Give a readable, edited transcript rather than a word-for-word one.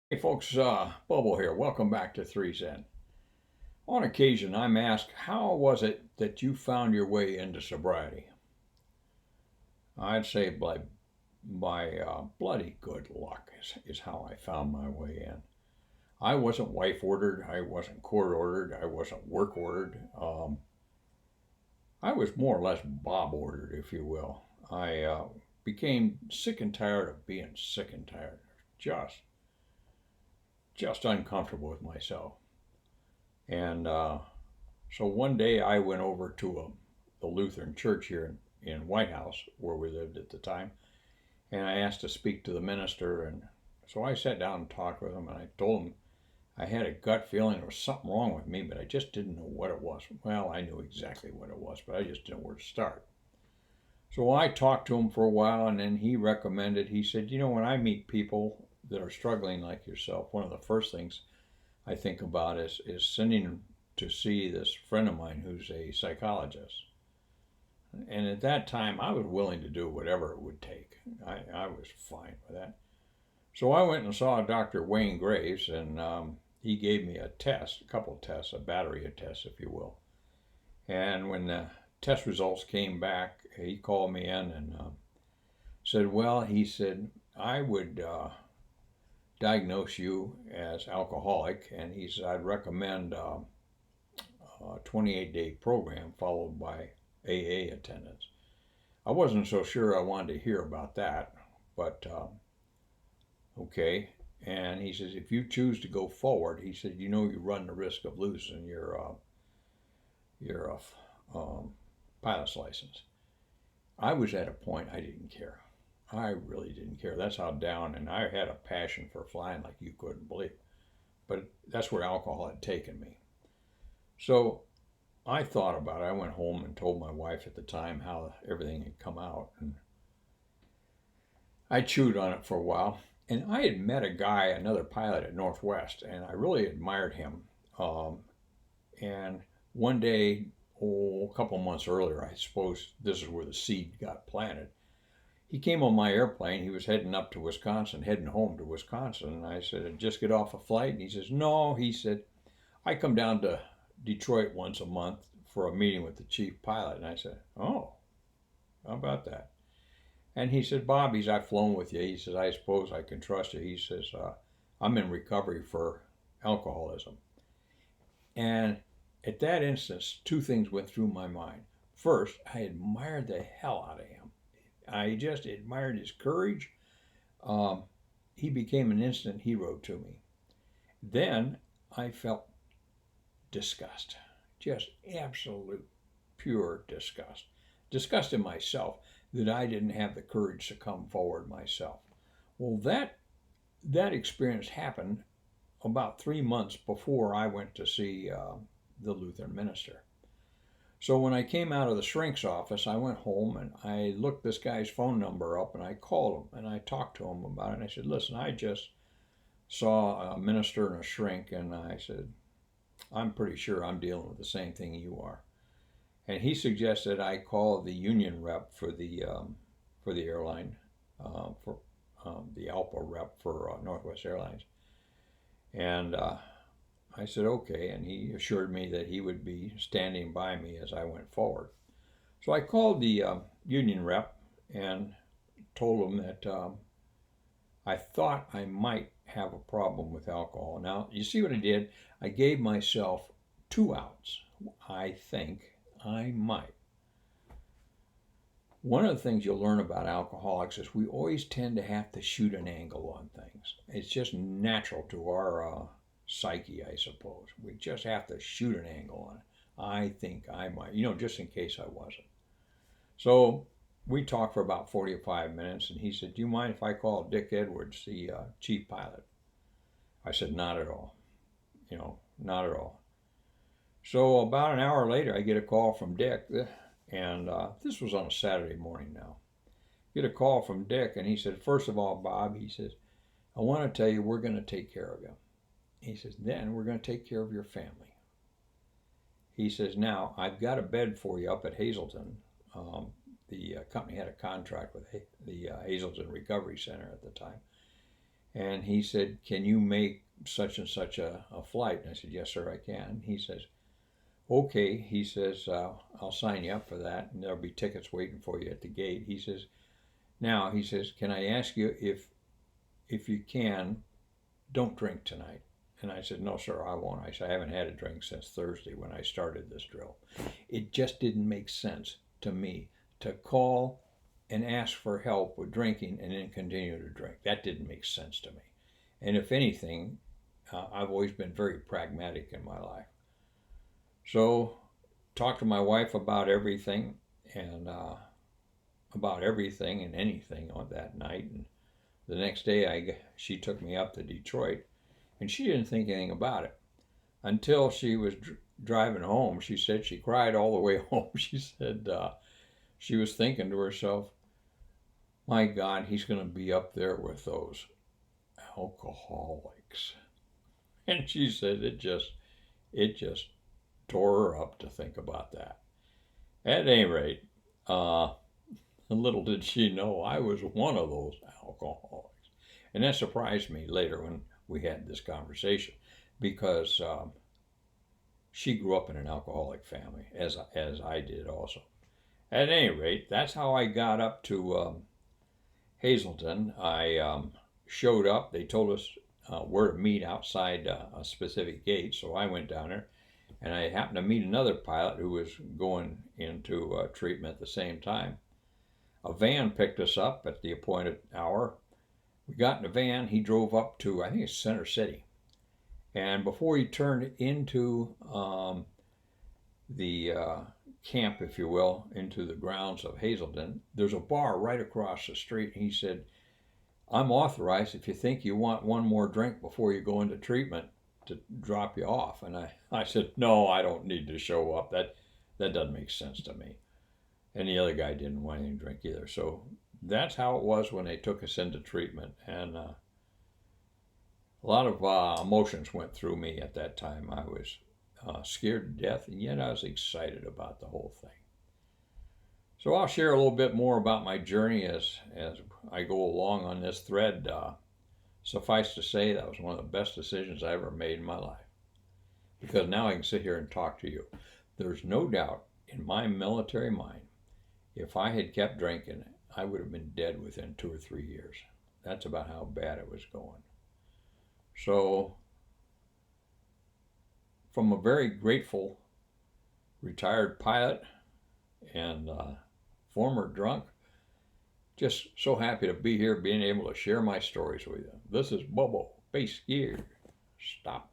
Hey folks, Bubble here. Welcome back to 3 Zen. On occasion, I'm asked, how was it that you found your way into sobriety? I'd say by bloody good luck is how I found my way in. I wasn't wife ordered, I wasn't court ordered, I wasn't work ordered. I was more or less Bob ordered, if you will. I became sick and tired of being sick and tired, just just uncomfortable with myself. And so one day I went over to the Lutheran church here in White House, where we lived at the time, and I asked to speak to the minister. And so I sat down and talked with him, and I told him I had a gut feeling there was something wrong with me, but I just didn't know what it was. Well, I knew exactly what it was, but I just didn't know where to start. So I talked to him for a while, and then he said, when I meet people that are struggling like yourself, one of the first things I think about is sending them to see this friend of mine who's a psychologist. And at that time, I was willing to do whatever it would take. I was fine with that. So I went and saw Dr. Wayne Graves, and he gave me a test, a couple of tests, a battery of tests, if you will. And when the test results came back, he called me in and said, well, he said, I would diagnose you as alcoholic, and he said, I'd recommend a 28-day program followed by AA attendance. I wasn't so sure I wanted to hear about that, but okay. And he says, if you choose to go forward, he said, you run the risk of losing your pilot's license. I was at a point I didn't care. I really didn't care. That's how down, and I had a passion for flying like you couldn't believe. But that's where alcohol had taken me. So I thought about it. I went home and told my wife at the time how everything had come out, and I chewed on it for a while. And I had met a guy, another pilot at Northwest, and I really admired him. Um, and one day, a couple months earlier, I suppose this is where the seed got planted. He came on my airplane. He was heading up to Wisconsin, heading home to Wisconsin. And I said, just get off a flight. And he says, no. He said, I come down to Detroit once a month for a meeting with the chief pilot. And I said, oh, how about that? And he said, Bob, I've flown with you. He says, I suppose I can trust you. He says, I'm in recovery for alcoholism. And at that instance, two things went through my mind. First, I admired the hell out of him. I just admired his courage. Um, he became an instant hero to me. Then I felt disgust, just absolute pure disgust. Disgust in myself that I didn't have the courage to come forward myself. Well, that experience happened about 3 months before I went to see the Lutheran minister. So when I came out of the shrink's office, I went home and I looked this guy's phone number up and I called him and I talked to him about it. And I said, listen, I just saw a minister and a shrink, and I said, I'm pretty sure I'm dealing with the same thing you are. And he suggested I call the union rep for the airline, for the ALPA rep for Northwest Airlines. And I said, okay. And he assured me that he would be standing by me as I went forward. So I called the union rep and told him that I thought I might have a problem with alcohol. Now, you see what I did? I gave myself 2 outs. I think I might. One of the things you'll learn about alcoholics is we always tend to have to shoot an angle on things. It's just natural to our psyche, I suppose. We just have to shoot an angle on it. I think I might, just in case I wasn't. So we talked for about 45 minutes, and he said, do you mind if I call Dick Edwards, the chief pilot? I said, not at all. Not at all. So about an hour later, I get a call from Dick, and this was on a Saturday morning now. Get a call from Dick, and he said, first of all, Bob, he says, I want to tell you we're going to take care of you. He says, then we're going to take care of your family. He says, now I've got a bed for you up at Hazleton. The company had a contract with the Hazleton Recovery Center at the time. And he said, "Can you make such and such a flight?" And I said, "Yes, sir, I can." He says, "Okay." He says, "I'll sign you up for that, and there'll be tickets waiting for you at the gate." He says, "Now," he says, "can I ask you if you can, don't drink tonight?" And I said, "No, sir, I won't." I said, "I haven't had a drink since Thursday when I started this drill." It just didn't make sense to me to call and ask for help with drinking and then continue to drink. That didn't make sense to me. And if anything, I've always been very pragmatic in my life. So, talked to my wife about everything and anything on that night. And the next day, she took me up to Detroit, and she didn't think anything about it until she was driving home. She said she cried all the way home. She said she was thinking to herself, "My God, he's going to be up there with those alcoholics." And she said it just tore her up to think about that. At any rate, little did she know I was one of those alcoholics. And that surprised me later when we had this conversation because she grew up in an alcoholic family, as I did also. At any rate, that's how I got up to Hazleton. I showed up. They told us where to meet outside a specific gate, so I went down there. And I happened to meet another pilot who was going into treatment at the same time. A van picked us up at the appointed hour. We got in a van. He drove up to, I think it's Center City. And before he turned into the camp, if you will, into the grounds of Hazleton, there's a bar right across the street. And he said, "I'm authorized, if you think you want one more drink before you go into treatment, to drop you off." And I said, "No, I don't need to show up. That doesn't make sense to me." And the other guy didn't want anything to drink either. So that's how it was when they took us into treatment. And a lot of emotions went through me at that time. I was scared to death, and yet I was excited about the whole thing. So I'll share a little bit more about my journey as I go along on this thread. Suffice to say, that was one of the best decisions I ever made in my life, because now I can sit here and talk to you. There's no doubt in my military mind, if I had kept drinking, I would have been dead within 2 or 3 years. That's about how bad it was going. So, from a very grateful retired pilot and former drunk, just so happy to be here, being able to share my stories with you. This is Bobo, Base Gear. Stop.